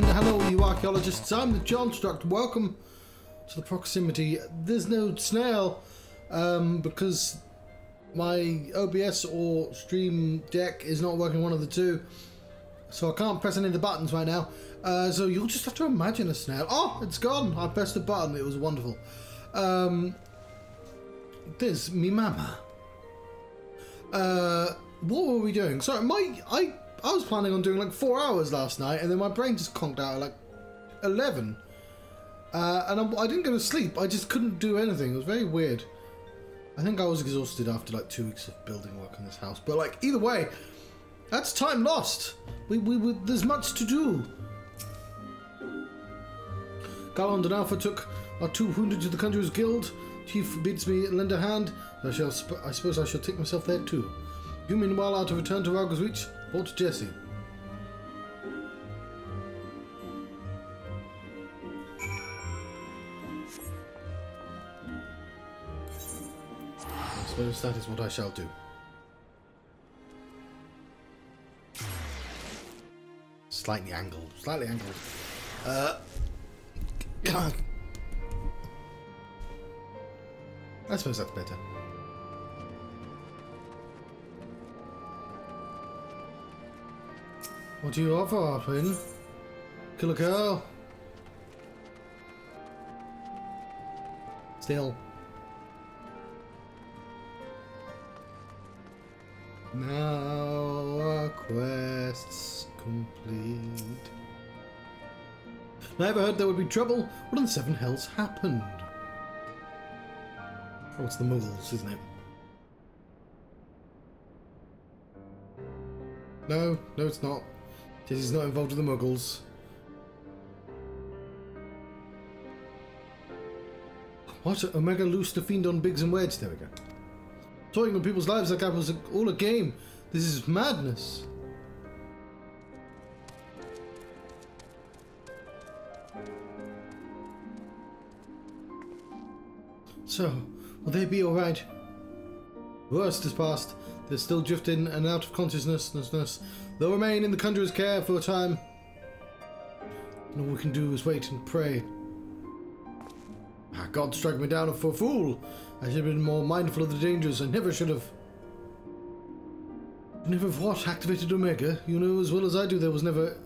and hello you archaeologists, I'm the John Struct. Welcome to the proximity. There's no snail because my OBS or Stream Deck is not working, one of the two, so I can't press any of the buttons right now, so you'll just have to imagine a snail. Oh, it's gone. I pressed a button, it was wonderful. There's me mama. What were we doing? Sorry, I was planning on doing like 4 hours last night, and then my brain just conked out at like 11. And I didn't go to sleep, I just couldn't do anything. It was very weird. I think I was exhausted after like 2 weeks of building work in this house. But like, either way, that's time lost. There's much to do. Garland and Alpha took our 200 to the Conjurer's Guild. Chief bids me lend a hand. I suppose I shall take myself there too. You meanwhile are to return to Rauga's Reach. Port Jesse. I suppose that is what I shall do. Slightly angled. Slightly angled. I suppose that's better. What do you offer, Pin? Kill a girl? Still. Now our quest's complete. I ever heard there would be trouble? What in the seven hells happened? Oh, it's the Muggles, isn't it? No, it's not. Jesse's not involved with the Muggles. What? Omega loosed a fiend on Biggs and Wedge. There we go. Toying on people's lives like that was all a game. This is madness. So, will they be alright? Worst is past. They're still drifting and out of consciousness. They'll remain in the Conjurer's care for a time. And all we can do is wait and pray. God struck me down for a fool. I should have been more mindful of the dangers. I never should have. Never what activated Omega? You know as well as I do there was never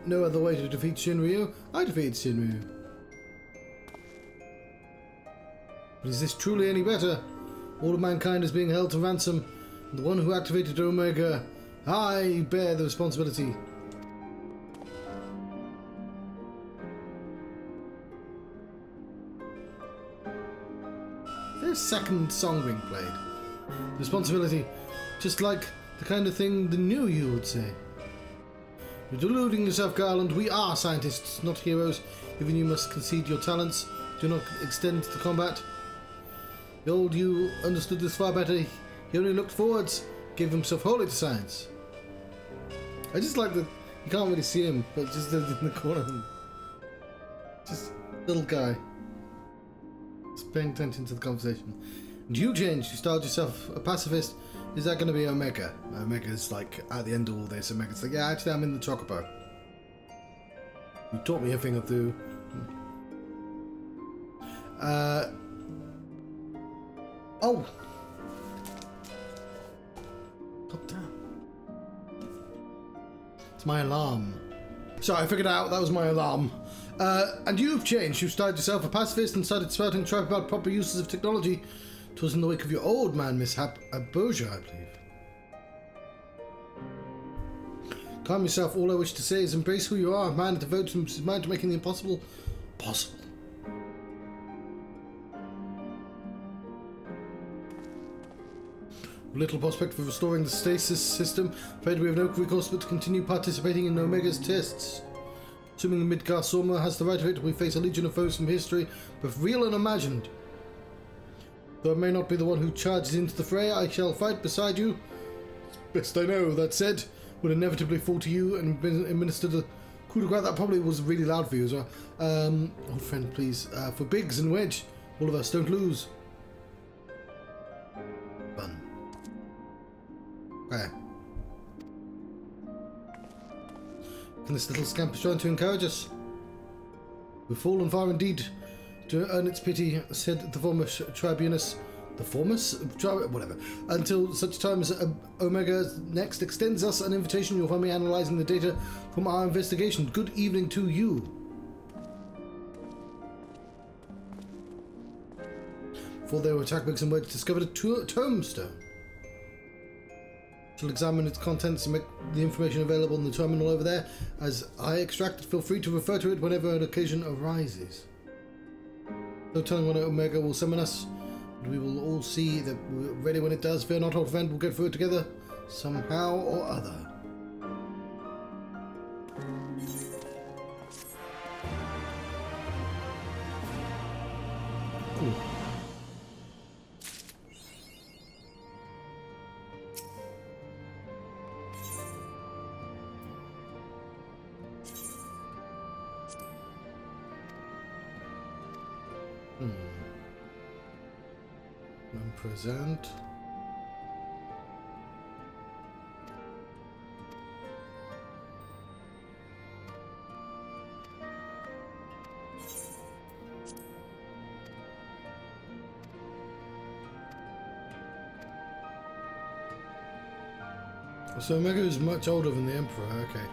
no other way to defeat Shinryu. I defeated Shinryu. But is this truly any better? All of mankind is being held to ransom. And the one who activated Omega, I bear the responsibility. There's a second song being played. Responsibility, just like the kind of thing the new you would say. You're deluding yourself, Garland. We are scientists, not heroes. Even you must concede your talents. Do not extend to the combat. The old you understood this far better. He only looked forwards, gave himself wholly to science. I just like that you can't really see him, but just in the corner. Just little guy. Just paying attention to the conversation. And you changed. You styled yourself a pacifist. Is that going to be Omega? Omega's like at the end of all this. Omega's like, yeah, actually, I'm in the Chocobo. You taught me a thing or two. Oh. God damn. It's my alarm. Sorry, I figured out that was my alarm. And you've changed. You've styled yourself a pacifist and started spouting tripe about proper uses of technology. It was in the wake of your old man mishap at Bourgeois, I believe. Calm yourself. All I wish to say is embrace who you are. A man devotes his mind to making the impossible possible. Little prospect for restoring the stasis system. Afraid we have no recourse but to continue participating in Omega's tests. Assuming the Midgar Soma has the right of it, we face a legion of foes from history, both real and imagined. Though I may not be the one who charges into the fray, I shall fight beside you. Best I know. That said, would inevitably fall to you and administer the coup de grace. That probably was really loud for you as well. Old friend, please. For Biggs and Wedge, all of us, don't lose. Fun. Okay. And this little scamp is trying to encourage us. We've fallen far indeed to earn its pity, said the former tribunus. The foremost? Whatever. Until such time as Omega next extends us an invitation, you'll find me analysing the data from our investigation. Good evening to you. Before they were attacked, Biggs and Wedge discovered a tombstone. Shall examine its contents and make the information available in the terminal over there. As I extract it, feel free to refer to it whenever an occasion arises. No telling when Omega will summon us, but we will all see that we're ready when it does. Fear not, old friend, we'll get through it together, somehow or other. Ooh. Present. So Omega is much older than the Emperor, okay.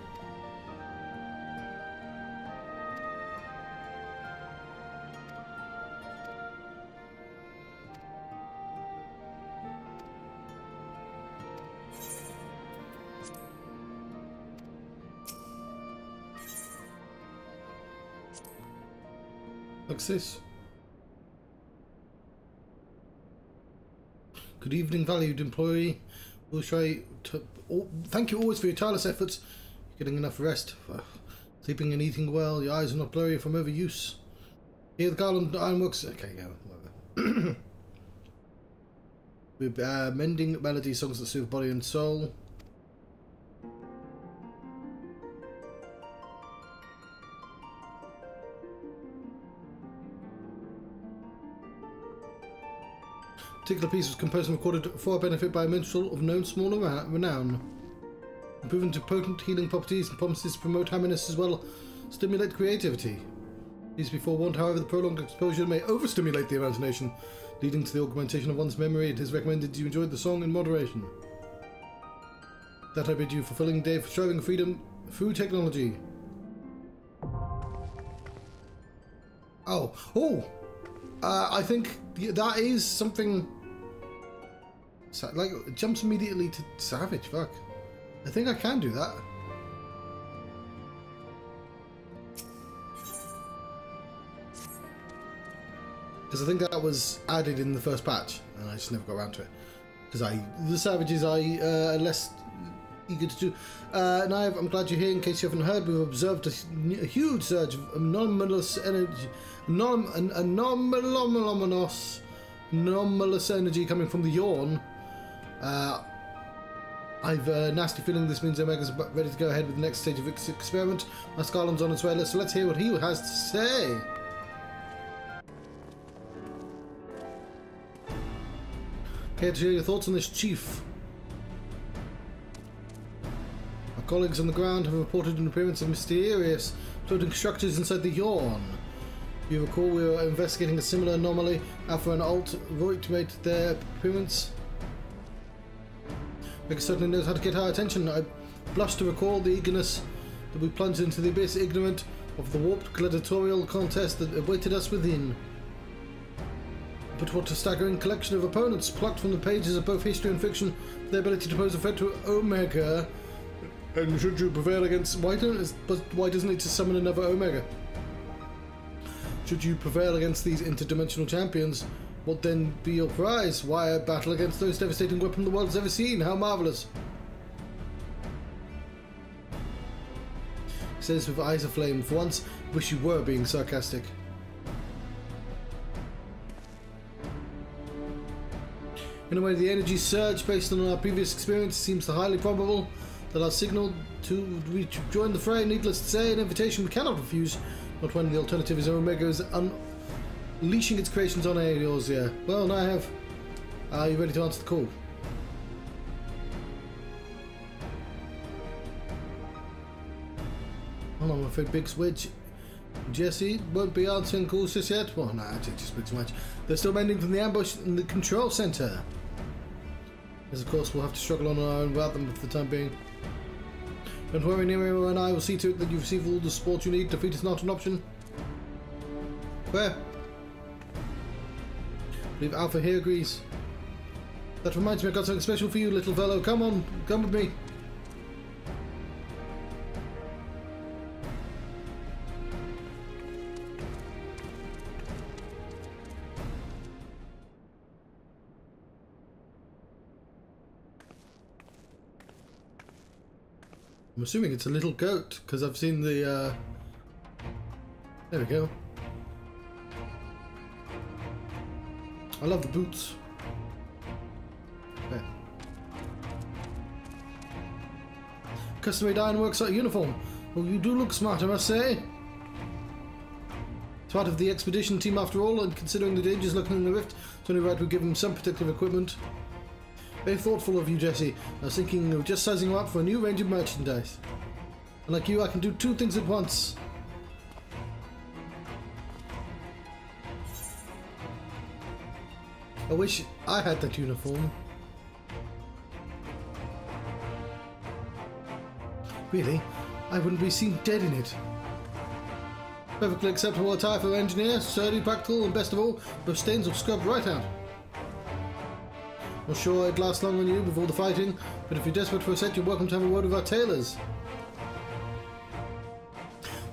This. Good evening, valued employee. We'll try to. Thank you always for your tireless efforts. You're getting enough rest. Sleeping and eating well. Your eyes are not blurry from overuse. Here, the garland ironworks. Okay, yeah, whatever. We're mending melody songs that soothe body and soul. Particular piece was composed and recorded for our benefit by a minstrel of known small renown. Proven to potent healing properties and promises to promote happiness as well stimulate creativity. Please be forewarned, however, the prolonged exposure may overstimulate the imagination, leading to the augmentation of one's memory. It is recommended you enjoy the song in moderation. That I bid you fulfilling day for striving freedom through technology. I think that is something. Like, it jumps immediately to Savage, fuck. I think I can do that. Because I think that was added in the first patch, and I just never got around to it. Because the Savages are less eager to do. Niamh, I'm glad you're here. In case you haven't heard, we've observed a huge surge of anomalous energy. Anomalous energy coming from the Yawn. I've a nasty feeling this means Omega's ready to go ahead with the next stage of its experiment. My Scarland's on its way, so let's hear what he has to say. Care to hear your thoughts on this, Chief? Our colleagues on the ground have reported an appearance of mysterious floating structures inside the Yawn. You recall we were investigating a similar anomaly. Alpha and Alt Voigt made their appearance. Omega certainly knows how to get our attention. I blush to recall the eagerness that we plunged into the abyss, ignorant of the warped gladiatorial contest that awaited us within. But what a staggering collection of opponents, plucked from the pages of both history and fiction, for their ability to pose a threat to Omega. And should you prevail against... why doesn't it just summon another Omega? Should you prevail against these interdimensional champions, what then be your prize? Why a battle against those devastating weapons the world has ever seen? How marvellous! He says with eyes aflame. For once, wish you were being sarcastic. In a way, the energy surge based on our previous experience seems highly probable that our signal to join the fray. Needless to say, an invitation we cannot refuse. Not when the alternative is Omega is unleashing its creations on Eorzea. Well, Niamh, are you ready to answer the call? Well, I'm afraid Big Switch Jesse won't be answering calls just yet. Well, no, actually, just a bit too much. They're still mending from the ambush in the control center. As of course, we'll have to struggle on our own without them for the time being. Don't worry, Nero and I will see to it that you receive all the support you need. Defeat is not an option. Where? I believe Alpha here agrees. That reminds me, I've got something special for you, little fellow. Come on, come with me. I'm assuming it's a little goat, because I've seen the, there we go. I love the boots. Okay. Custom-made ironworks uniform. Well, you do look smart, I must say. It's part of the expedition team after all, and considering the dangers lurking in the rift, it's only right we give him some protective equipment. Very thoughtful of you, Jesse. I was thinking of just sizing him up for a new range of merchandise. And like you, I can do two things at once. I wish I had that uniform. Really? I wouldn't be seen dead in it. Perfectly acceptable attire for an engineer, sturdy, practical, and best of all, no stains will scrub right out. Not sure I'd last long on you before the fighting, but if you're desperate for a set, you're welcome to have a word with our tailors.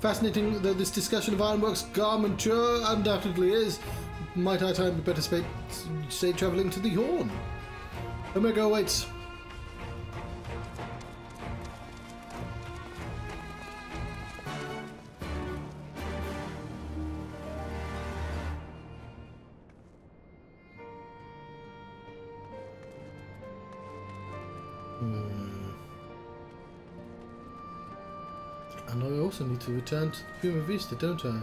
Fascinating though this discussion of ironworks garmenture undoubtedly is, might our time be better spent, say, travelling to the Horn? Omega awaits. And I also need to return to Puma Vista, don't I?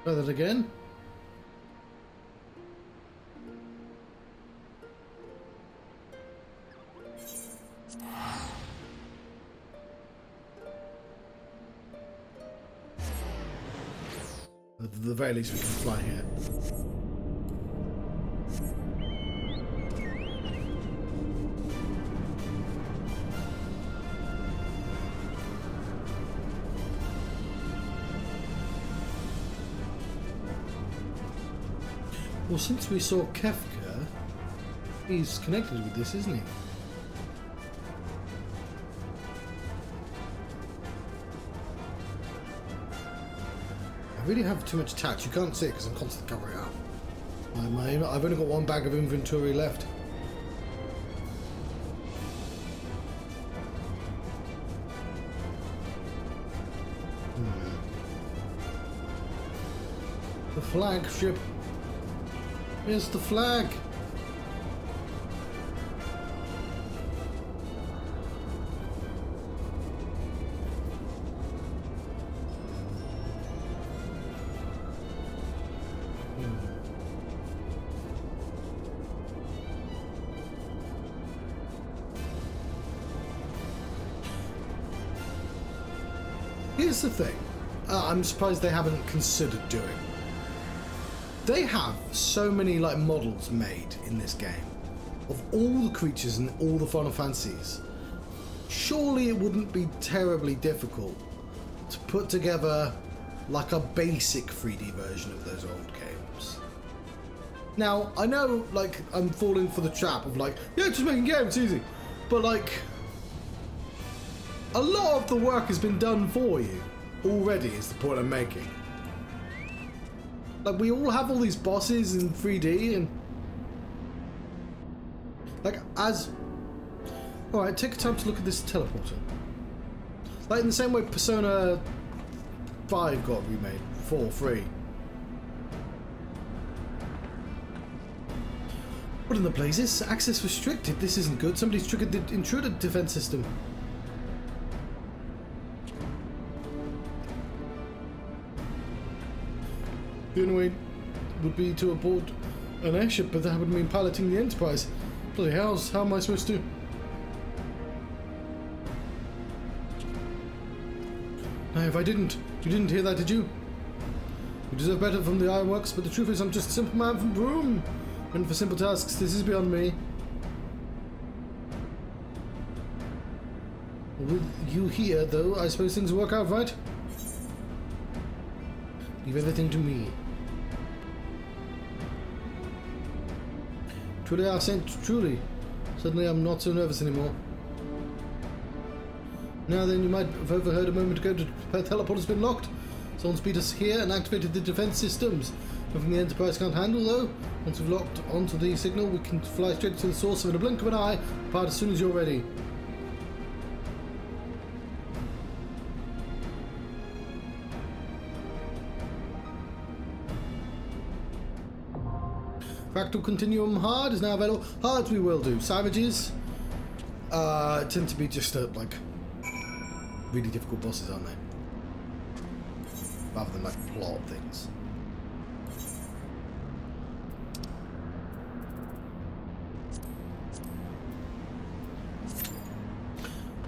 Try that again. At the very least we can fly here. Well, since we saw Kefka, he's connected with this, isn't he? I really have too much touch. You can't see it because I'm constantly covering up. I've only got one bag of inventory left. The flagship. Here's the flag. Here's the thing. I'm surprised they haven't considered doing. They have so many like models made in this game of all the creatures and all the Final Fantasies. Surely it wouldn't be terribly difficult to put together like a basic 3D version of those old games. Now, I know like I'm falling for the trap of like, yeah, just making games, it's easy. But like, a lot of the work has been done for you already, is the point I'm making. Like, we all have all these bosses in 3D, and like, alright, take time to look at this teleporter. Like, in the same way Persona 5 got remade, 4, 3. What in the blazes? Access restricted. This isn't good. Somebody's triggered the intruder defense system. The only way would be to abort an airship, but that would mean piloting the Enterprise. Bloody hells, how am I supposed to? Now, if I didn't, you didn't hear that, did you? You deserve better from the ironworks, but the truth is I'm just a simple man from Broome. And for simple tasks, this is beyond me. With you here, though, I suppose things will work out right? Leave everything to me. Truly, Arsene, truly. Suddenly I'm not so nervous anymore. Now then, you might have overheard a moment ago that the teleporter's been locked. Someone's beat us here and activated the defense systems. Nothing the Enterprise can't handle, though. Once we've locked onto the signal, we can fly straight to the source in a blink of an eye. Depart as soon as you're ready. Fractal Continuum Hard is now available. Hards we will do. Savages tend to be just like really difficult bosses, aren't they? Rather than like plot things.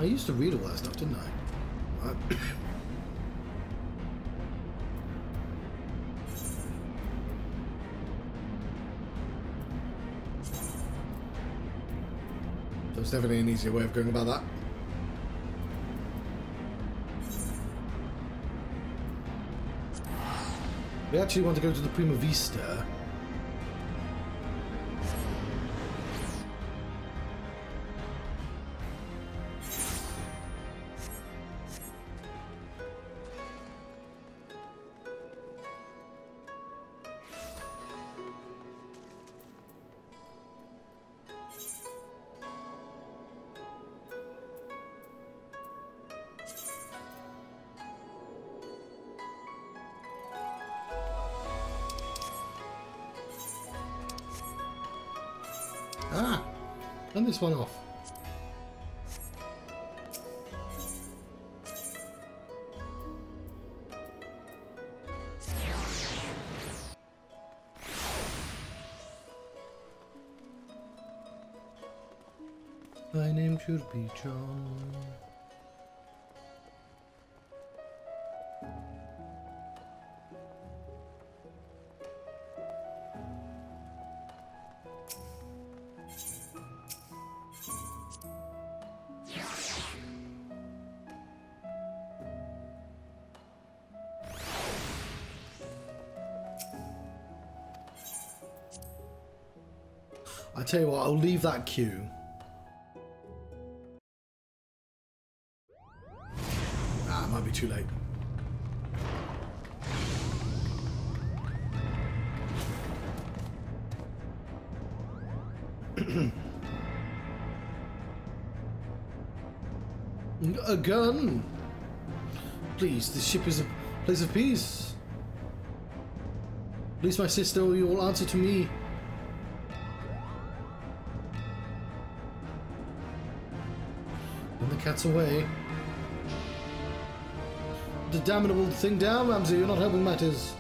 I used to read all that stuff, didn't I? There's definitely an easier way of going about that. We actually want to go to the Prima Vista. Ah! Turn this one off. My name should be John. I tell you what, I'll leave that queue. Ah, it might be too late. A gun? Please, this ship is a place of peace. At least my sister, or you will answer to me. The cat's away. The damnable thing down, Ramsey. You're not helping matters.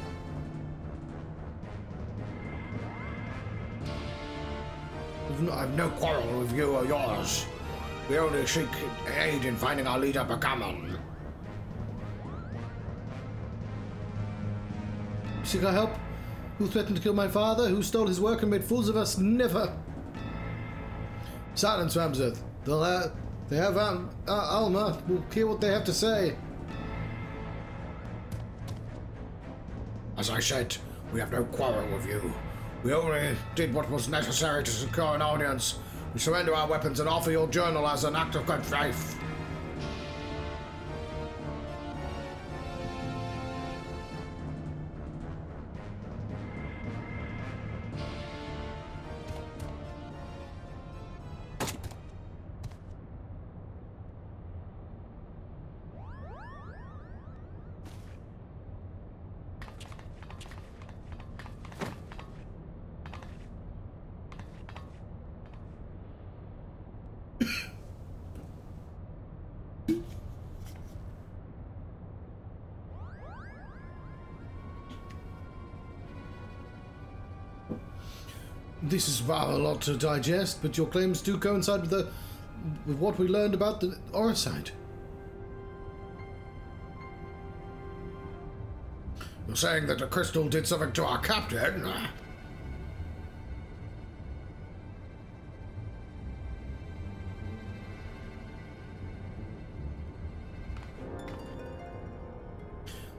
I've no quarrel with you or yours. We only seek aid in finding our leader, Bagamon. Seek our help? Who threatened to kill my father? Who stole his work and made fools of us? Never. Silence, Ramseth. They have Alma. We'll hear what they have to say. As I said, we have no quarrel with you. We only did what was necessary to secure an audience. We surrender our weapons and offer your journal as an act of good faith. This is rather a lot to digest, but your claims do coincide with what we learned about the Oricide. You're saying that the crystal did something to our captain?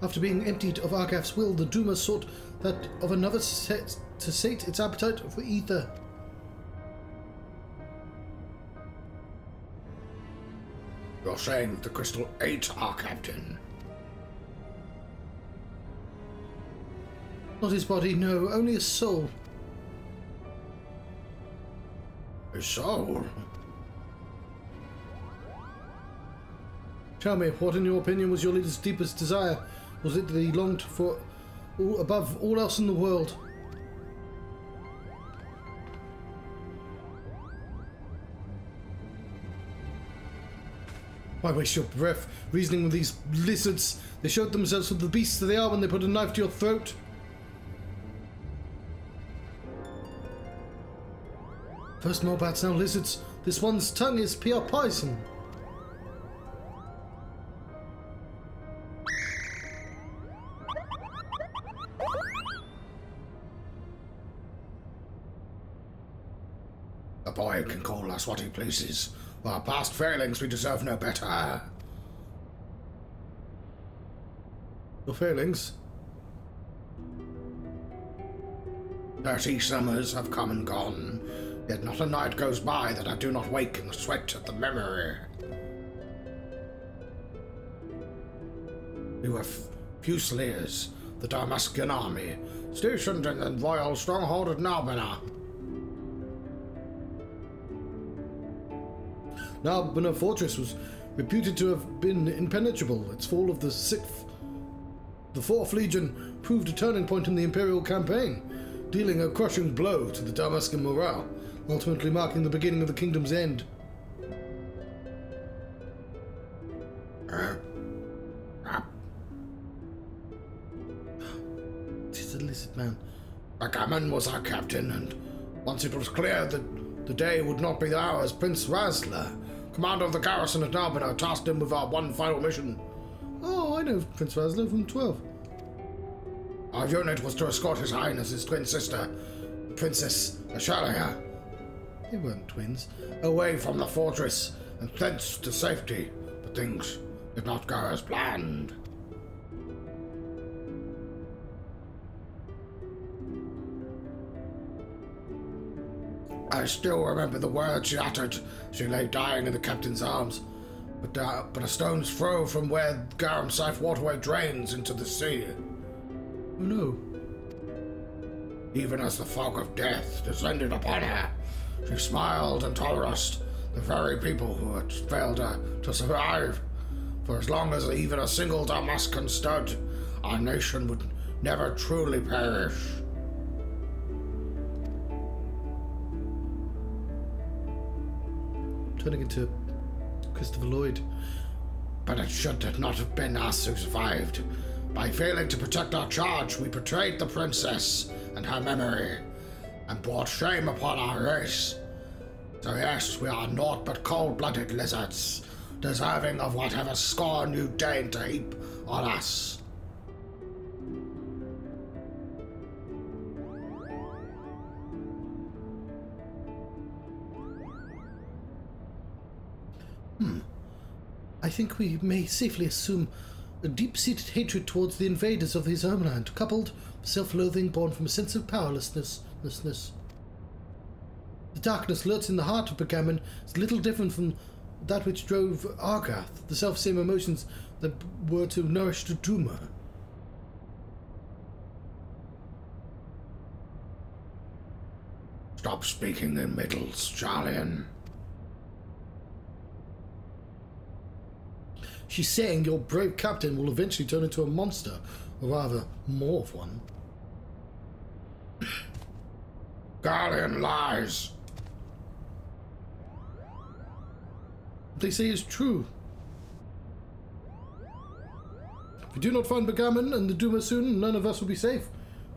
After being emptied of Argaf's will, the Duma sought that of another to sate its appetite for ether. You're saying that the crystal ate our captain? Not his body, no, only his soul. His soul? Tell me, what in your opinion was your leader's deepest desire? Was it that he longed for above all else in the world? Why waste your breath reasoning with these lizards? They showed themselves for the beasts that they are when they put a knife to your throat. First more bats, now lizards. This one's tongue is pure poison. The boy can call us what he pleases. For our past failings, we deserve no better. Your failings? 30 summers have come and gone, yet not a night goes by that I do not wake in the sweat at the memory. We were Fusiliers, the Damascus army, stationed in the royal stronghold at Narbonne. Narbonne fortress was reputed to have been impenetrable. Its fall of the 4th Legion proved a turning point in the Imperial campaign, dealing a crushing blow to the Damascus morale, ultimately marking the beginning of the kingdom's end. It is a lizard man. Backgammon was our captain, and once it was clear that the day would not be ours, Prince Razler, commander of the garrison at Narbonne, tasked him with our one final mission. Oh, I know Prince Razler from 12. Our unit was to escort His Highness's twin sister, Princess Ashalia, They weren't twins. away from the fortress and thence to safety, but things did not go as planned. I still remember the words she uttered. She lay dying in the captain's arms, but a stone's throw from where Garum Scythe waterway drains into the sea. Oh no. Even as the fog of death descended upon her, she smiled and told us, the very people who had failed her to survive. For as long as even a single Damascus stood, our nation would never truly perish. Turning into Christopher Lloyd. But it should not have been us who survived. By failing to protect our charge, we betrayed the princess and her memory, and brought shame upon our race. So yes, we are naught but cold-blooded lizards, deserving of whatever scorn you deign to heap on us. I think we may safely assume a deep-seated hatred towards the invaders of his homeland, coupled with self-loathing born from a sense of powerlessness. The darkness lurks in the heart of Backgammon is little different from that which drove Argath, the self-same emotions that were to nourish the Duma. Stop speaking in riddles, Charlian. She's saying your brave captain will eventually turn into a monster, or rather, more of one. Garlean lies. What they say is true. If we do not find Backgammon and the Duma soon, none of us will be safe.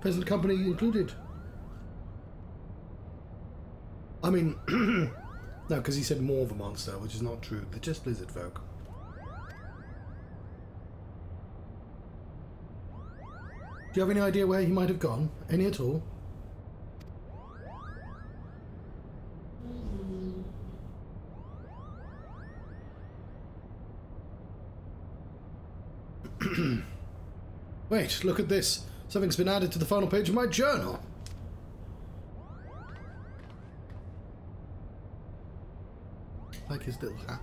Present company included. I mean, no, because he said more of a monster, which is not true. They're just lizard folk. Do you have any idea where he might have gone? Any at all? Wait, look at this. Something's been added to the final page of my journal. Like his little hat.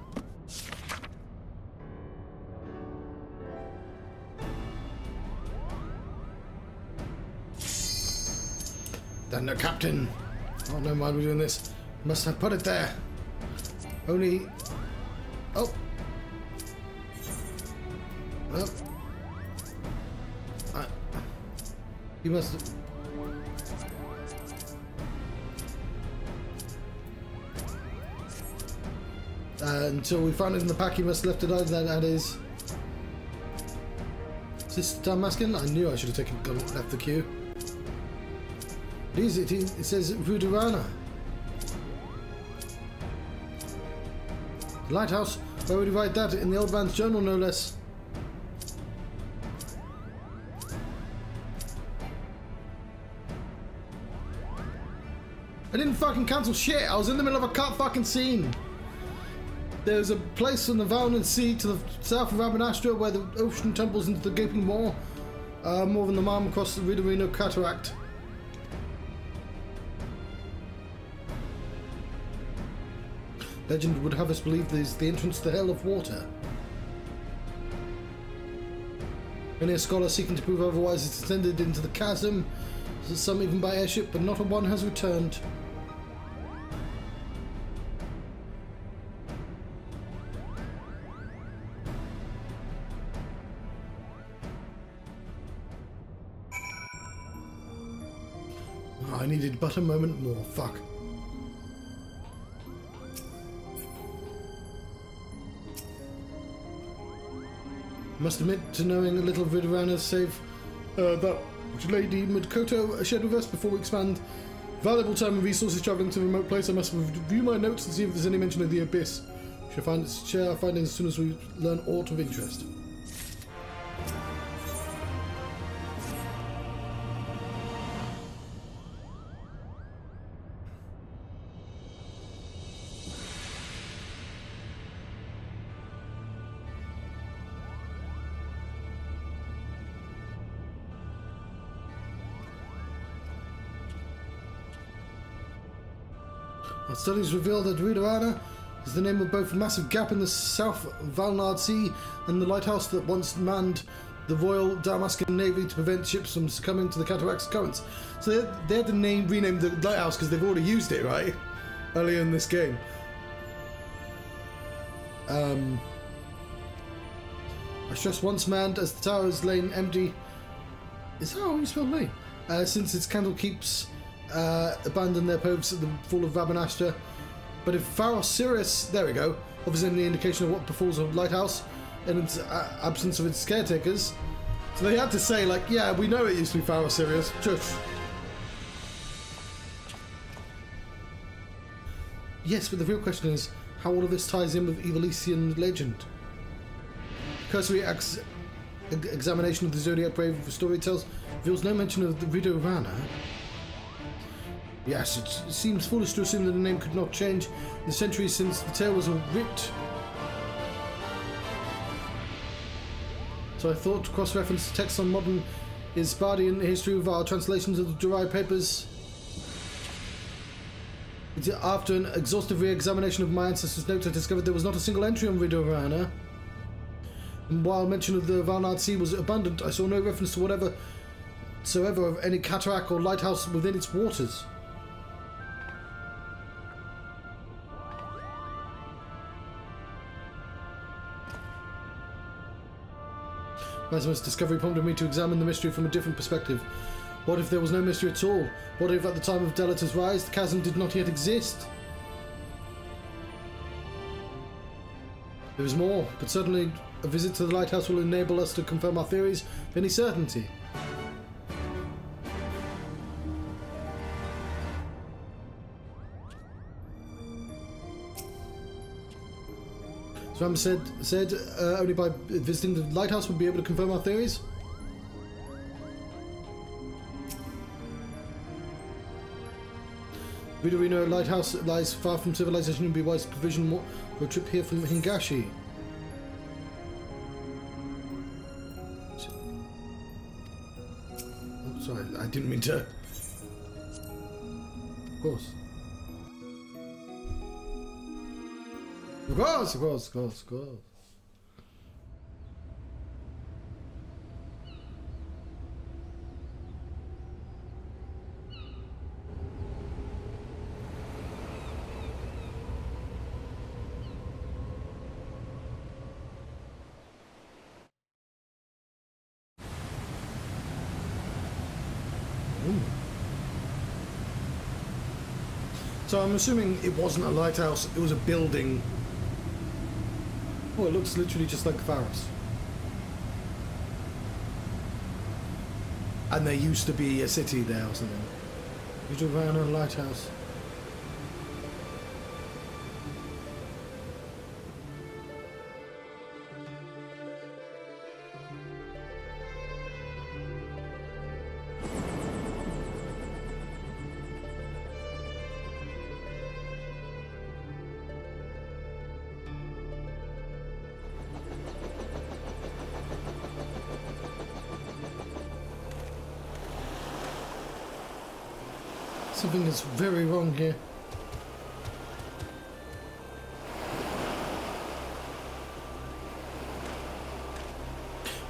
Thunder Captain. Oh, no mind we're doing this. Must have put it there. Only... Oh. Well. You must have... until we found it in the pack, he must have left it out. That is... Is this Damascus? I knew I should have left the queue. It is, it says Ruderana. Lighthouse? Where would you write that? In the old man's journal, no less. I didn't fucking cancel shit. I was in the middle of a cut fucking scene. There's a place on the Valnan Sea to the south of Rabanastra where the ocean tumbles into the gaping maw. More than the mile across the Riverino Cataract. Legend would have us believe there's the entrance to the Hell of Water. Many a scholar seeking to prove otherwise has descended into the chasm, some even by airship, but not a one has returned. Oh, I needed but a moment more. Fuck. Must admit to knowing a little of Riderana, save that which Lady Miqo'te shared with us before we expand. Valuable time and resources travelling to a remote place. I must review my notes and see if there's any mention of the Abyss. Share our findings as soon as we learn aught of interest. Our studies reveal that Riderana is the name of both a massive gap in the South Valnard Sea and the lighthouse that once manned the Royal Damascus Navy to prevent ships from succumbing to the cataract's currents. So they had to rename the lighthouse because they've already used it, right? Earlier in this game. I stress once manned as the tower has lain empty. Is that how you spell lane? Since its candle keeps abandoned their posts at the fall of Rabanastra. But if Pharos Sirius, there we go, offers any indication of what befalls a lighthouse in its absence of its caretakers. So they had to say, like, yeah, we know it used to be Pharos Sirius. Shush. Yes, but the real question is how all of this ties in with Evilesian legend. Cursory examination of the Zodiac Brave story tells reveals no mention of the Riderana. Yes, it seems foolish to assume that the name could not change in the centuries since the tale was writ. So I thought to cross-reference the text on modern Isbardian history with our translations of the derived papers. After an exhaustive re-examination of my ancestors' notes, I discovered there was not a single entry on Riderana. And while mention of the Valnard Sea was abundant, I saw no reference to whatever soever of any cataract or lighthouse within its waters. Maximus' discovery prompted me to examine the mystery from a different perspective. What if there was no mystery at all? What if at the time of Delator's rise, the chasm did not yet exist? There is more, but certainly a visit to the lighthouse will enable us to confirm our theories with any certainty. Swam said only by visiting the lighthouse would be able to confirm our theories. Miqo'te lighthouse lies far from civilization. It would be wise to provision more for a trip here from Hingashi. Oh, sorry, I didn't mean to. Of course. Of course, of course, of course, of course. So I'm assuming it wasn't a lighthouse, it was a building. Oh, it looks literally just like Faris. And there used to be a city there or something. You drove around a lighthouse. Something is very wrong here.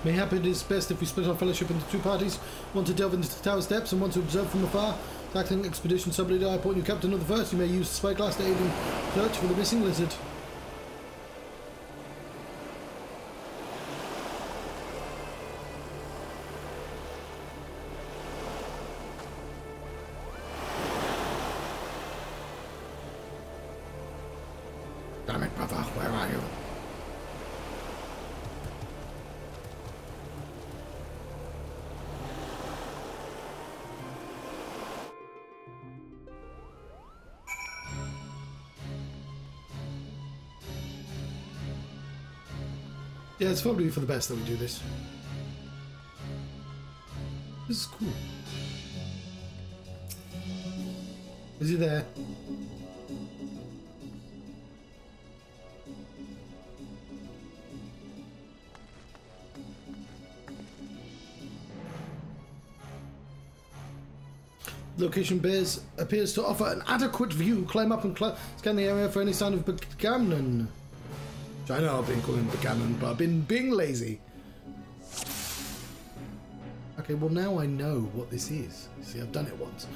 Mayhap it is best if we split our fellowship into two parties, one to delve into the tower's depths and one to observe from afar. Acting expedition subleader, I appoint you captain of the first. You may use the spyglass to aid in search for the missing lizard. Damn it, brother, where are you? Yeah, it's probably for the best that we do this. This is cool. Is he there? Location appears to offer an adequate view. Climb up and scan the area for any sign of backgammon. I know I've been calling backgammon, but I've been being lazy. Okay, well now I know what this is. See, I've done it once.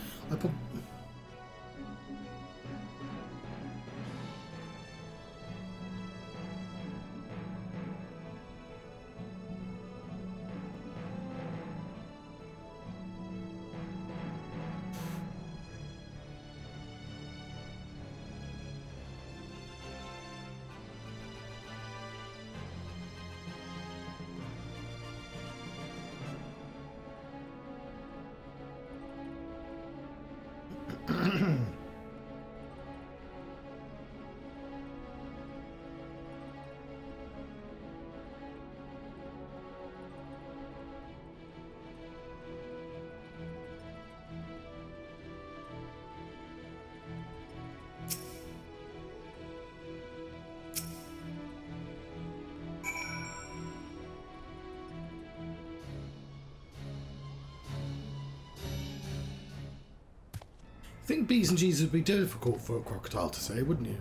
I think B's and G's would be difficult for a crocodile to say, wouldn't you?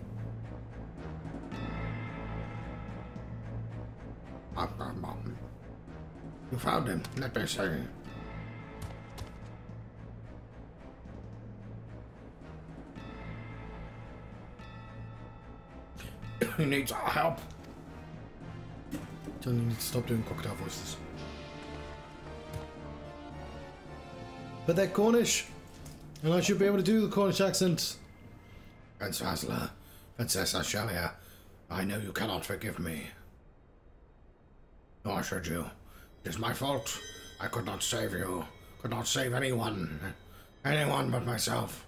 You found him, let me say. He needs our help. Tell you need to stop doing crocodile voices. But they're Cornish. And I should be able to do the Cornish accent. Prince Asla, Princess Ashalia, I know you cannot forgive me. Nor should you. It is my fault. I could not save you. Could not save anyone. Anyone but myself.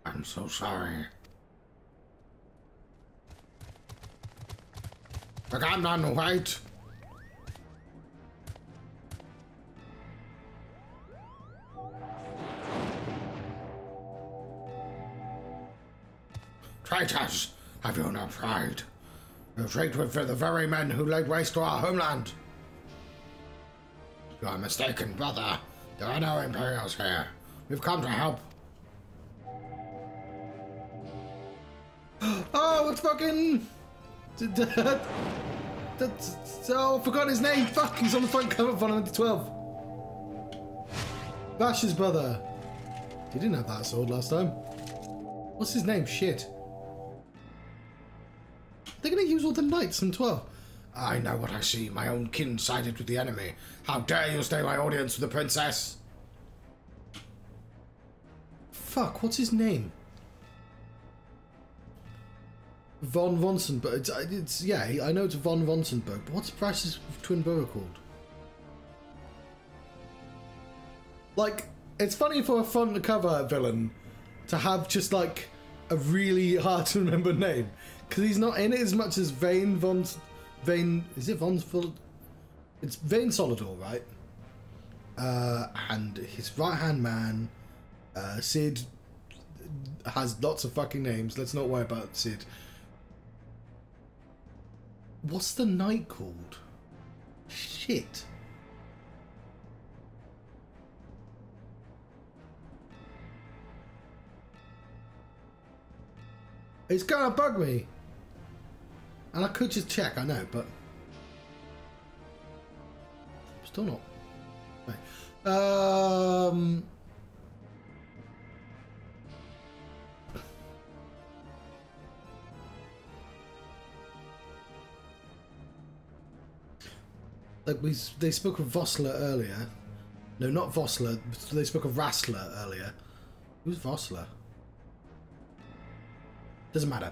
I'm so sorry. Agamemnon, wait! Traitors! Have you no pride? You treat with the very men who laid waste to our homeland. You are mistaken, brother. There are no Imperials here. We've come to help. Oh, it's fucking... Oh, I forgot his name. Fuck, he's on the front cover of Final Fantasy 12. Vash's brother. He didn't have that sword last time. What's his name? Shit. They're going to use all the knights from 12. I know what I see. My own kin sided with the enemy. How dare you stay my audience with the princess? Fuck, what's his name? Von Vonsenberg. It's yeah, I know it's Von Vonsenberg, but what's Brash's twin brother called? Like, it's funny for a front cover villain to have just like a really hard to remember name, because he's not in it as much as Vane Von. Is it Von? It's Vane Solidor, right? And his right hand man, Sid, has lots of fucking names. Let's not worry about Sid. What's the knight called? Shit. It's gonna bug me. And I could just check, I know, but... Still not. Right. Like they spoke of Vossler earlier. No, not Vossler. They spoke of Rassler earlier. Who's Vossler? Doesn't matter.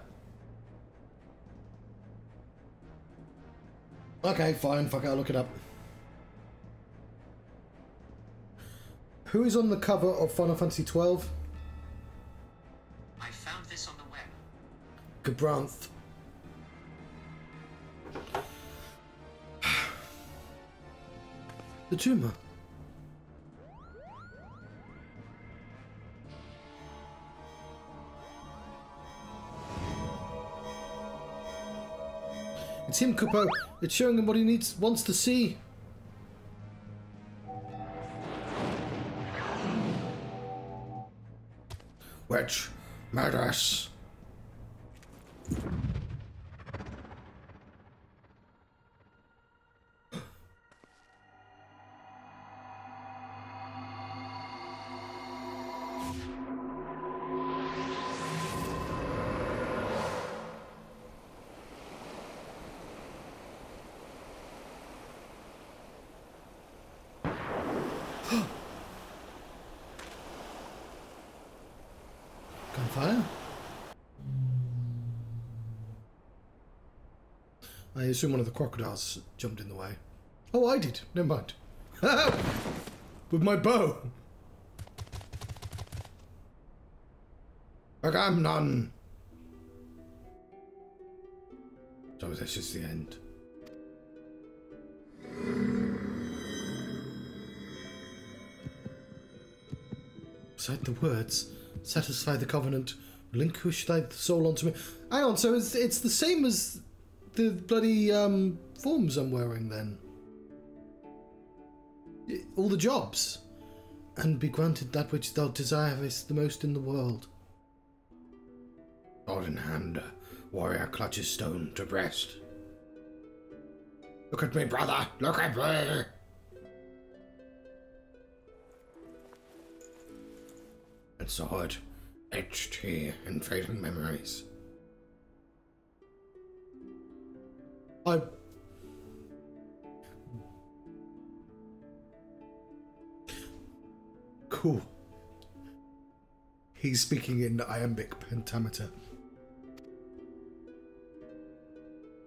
Okay, fine. Fuck it. I'll look it up. Who is on the cover of Final Fantasy 12? I found this on the web. Gabranth. The tumor. It's him, Kupo. It's showing him what he wants to see. Witch, murderess. Gunfire? I assume one of the crocodiles jumped in the way. Oh, I did. Never mind. With my bow. Agamemnon. So this is the end. Recite the words. Satisfy the covenant. Relinquish thy soul unto me. Hang on, so it's the same as the bloody forms I'm wearing then. All the jobs. And be granted that which thou desirest the most in the world. Sword in hand, warrior clutches stone to breast. Look at me, brother! Look at me! And sword, etched here in fading memories. Cool. He's speaking in iambic pentameter.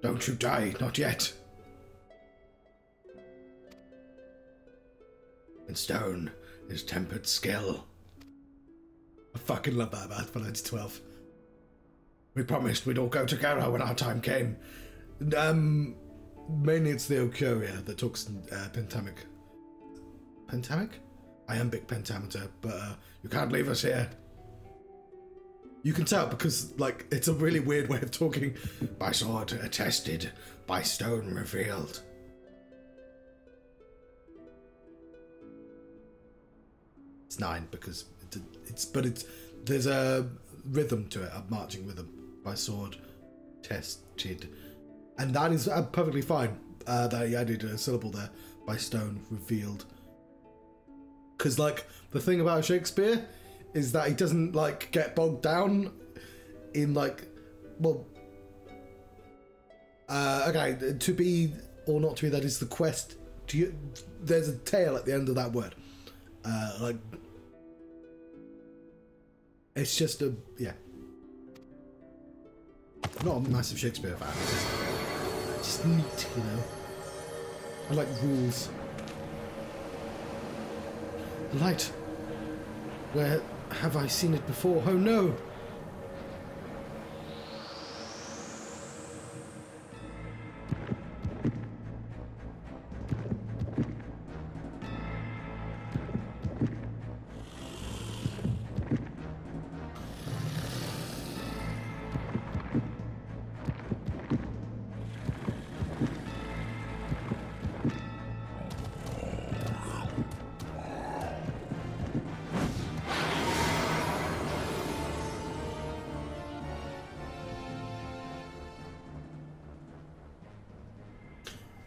Don't you die, not yet. And stone is tempered skill. I fucking love that about Valence 12. We promised we'd all go together when our time came. Mainly it's the Ocuria that talks pentamic. Pentamic? Iambic pentameter, but You can't leave us here. you can tell because, like, it's a really weird way of talking. By sword attested, by stone revealed. It's 9 because there's a rhythm to it, a marching rhythm. By sword tested, and that is perfectly fine. That he added a syllable there. By stone revealed. Because, like, the thing about Shakespeare is that he doesn't, like, get bogged down in, like, well, okay, to be or not to be, that is the quest. There's a tail at the end of that word. Like, it's just yeah. I'm not a massive Shakespeare fan. It's just neat, you know. I like rules. The light. Where have I seen it before? Oh no!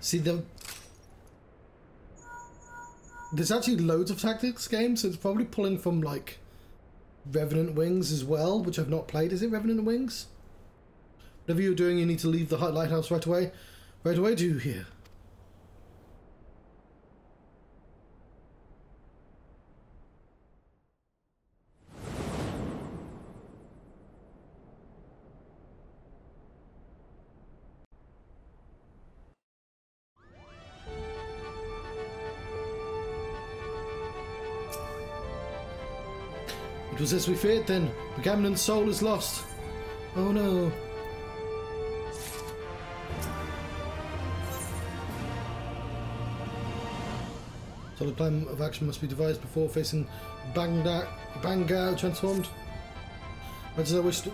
See, there's actually loads of tactics games, so it's probably pulling from, like, Revenant Wings as well, which I've not played. Is it Revenant Wings? Whatever you're doing, you need to leave the lighthouse right away. Right away, do you hear? It was as we feared then. Agamemnon's soul is lost. Oh no. Solid plan of action must be devised before facing Bangao transformed. Much as I wish to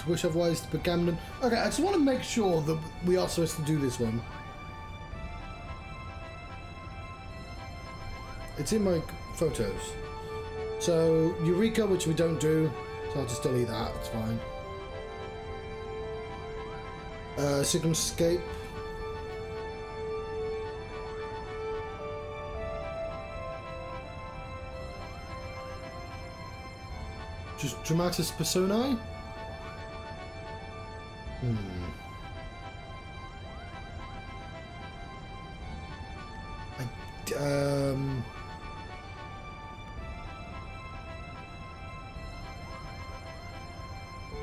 wish otherwise to Agamemnon. Okay, I just want to make sure that we are supposed to do this one. It's in my photos. So, Eureka, which we don't do, so I'll just delete that, it's fine. Signal Escape. Just Dramatis Personae?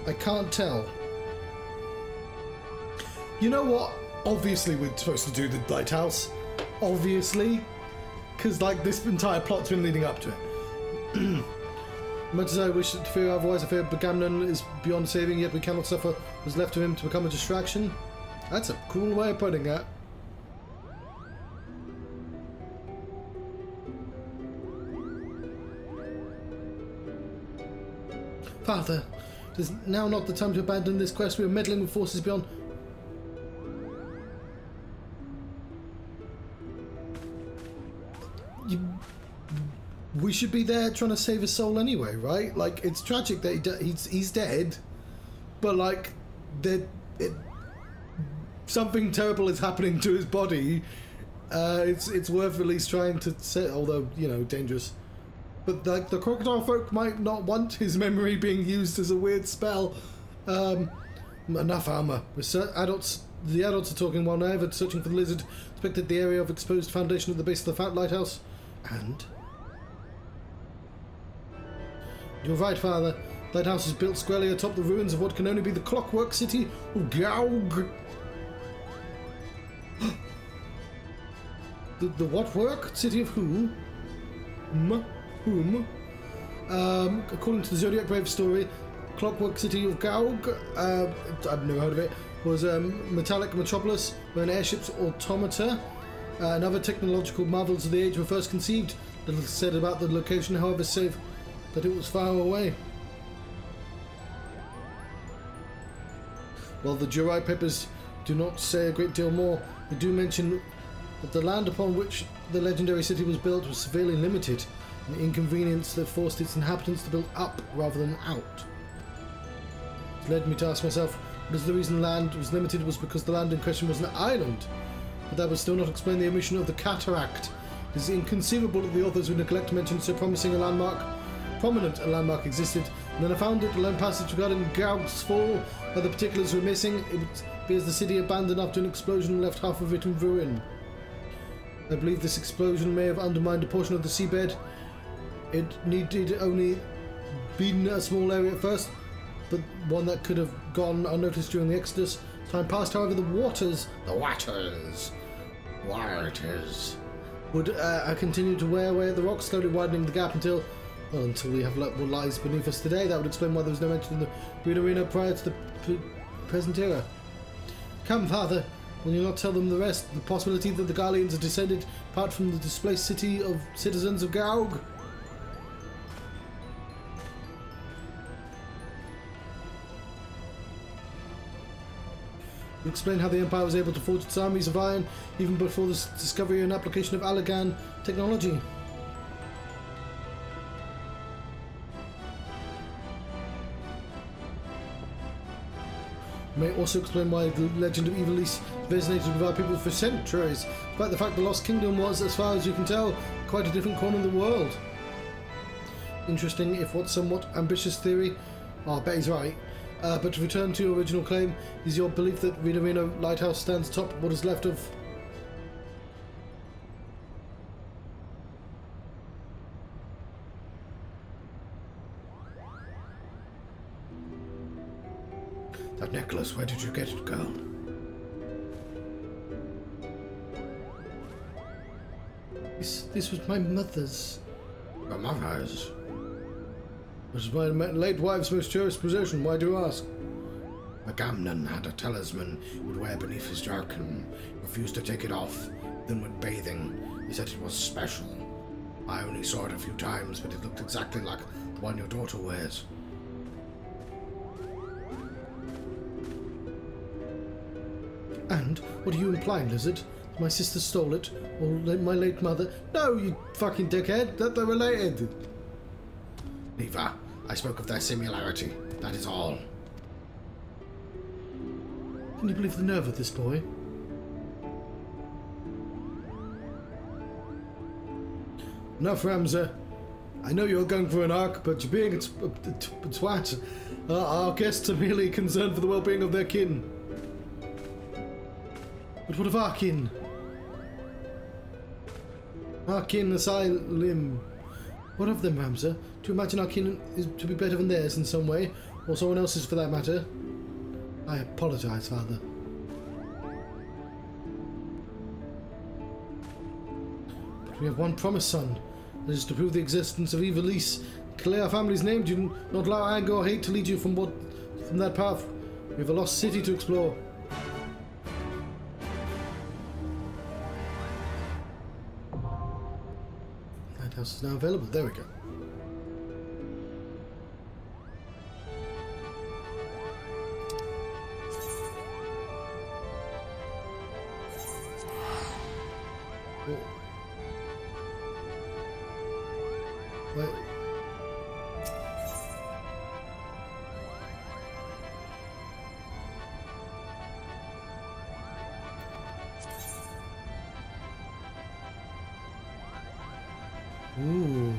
I can't tell. You know what? Obviously we're supposed to do the lighthouse. Obviously. Because, like, this entire plot's been leading up to it. Much as I wish to fear otherwise, I fear Agamemnon is beyond saving, yet we cannot suffer what is left of him to become a distraction. That's a cool way of putting that. Father, it is now not the time to abandon this quest. We are meddling with forces beyond. We should be there trying to save his soul anyway, right? Like, it's tragic that he's dead, but like, something terrible is happening to his body. It's worth at least trying to say, although, you know, dangerous. But like, the crocodile folk might not want his memory being used as a weird spell. Enough armor. The adults are talking while Naeva, searching for the lizard, inspected the area of exposed foundation at the base of the fat lighthouse. And? You're right, Father. Lighthouse is built squarely atop the ruins of what can only be the clockwork city of Gaug. The what work? City of who? Whom? According to the Zodiac Brave story, clockwork city of Gaug, I've never heard of it, was a metallic metropolis where an airship's automata and other technological marvels of the age were first conceived. Little said about the location, however, save that it was far away. While the Jurai papers do not say a great deal more, they do mention that the land upon which the legendary city was built was severely limited, an inconvenience that forced its inhabitants to build up rather than out. It led me to ask myself, what is the reason land was limited was because the land in question was an island? But that would still not explain the omission of the cataract. It is inconceivable that the authors would neglect to mention so prominent a landmark existed, and then I found it, a lone passage regarding Gaug's fall, where the particulars were missing. It would be as the city abandoned after an explosion and left half of it in ruin. I believe this explosion may have undermined a portion of the seabed. It needed only been a small area at first, but one that could have gone unnoticed during the Exodus. Time passed, however, the waters would continue to wear away at the rocks, slowly widening the gap until we have what lies beneath us today. That would explain why there was no mention in the Reed Arena prior to the present era. Come, Father, will you not tell them the rest? The possibility that the Garleans are descended apart from the displaced city of citizens of Gaug? We explain how the Empire was able to forge its armies of iron even before the discovery and application of Allagan technology. May also explain why the legend of Ivalice resonated with our people for centuries, despite the fact the Lost Kingdom was, as far as you can tell, quite a different corner of the world. Interesting, if what somewhat ambitious theory. I bet he's right. But to return to your original claim, is your belief that Reed Arena Lighthouse stands atop what is left of... That necklace, where did you get it, girl? This was my mother's. Your mother's? This is my late wife's most cherished possession. Why do you ask? Agamemnon had a talisman he would wear beneath his jerkin. He refused to take it off, then went bathing. He said it was special. I only saw it a few times, but it looked exactly like the one your daughter wears. And what are you implying, Lizard? My sister stole it, or my late mother? No, you fucking dickhead! That they're related. Neva, I spoke of their similarity. That is all. Can you believe the nerve of this boy? Enough, Ramza. I know you're going for an arc, but you're being a twat. Our guests are merely concerned for the well-being of their kin. But what of our kin? Our kin asylum. What of them, Ramza? Do you imagine our kin is to be better than theirs in some way? Or someone else's for that matter? I apologize, Father. But we have one promise, son. That is to prove the existence of Ivalice. Clear our family's name. Do not allow anger or hate to lead you from that path. We have a lost city to explore. Lighthouse is now available. There we go. Wait. Ooh.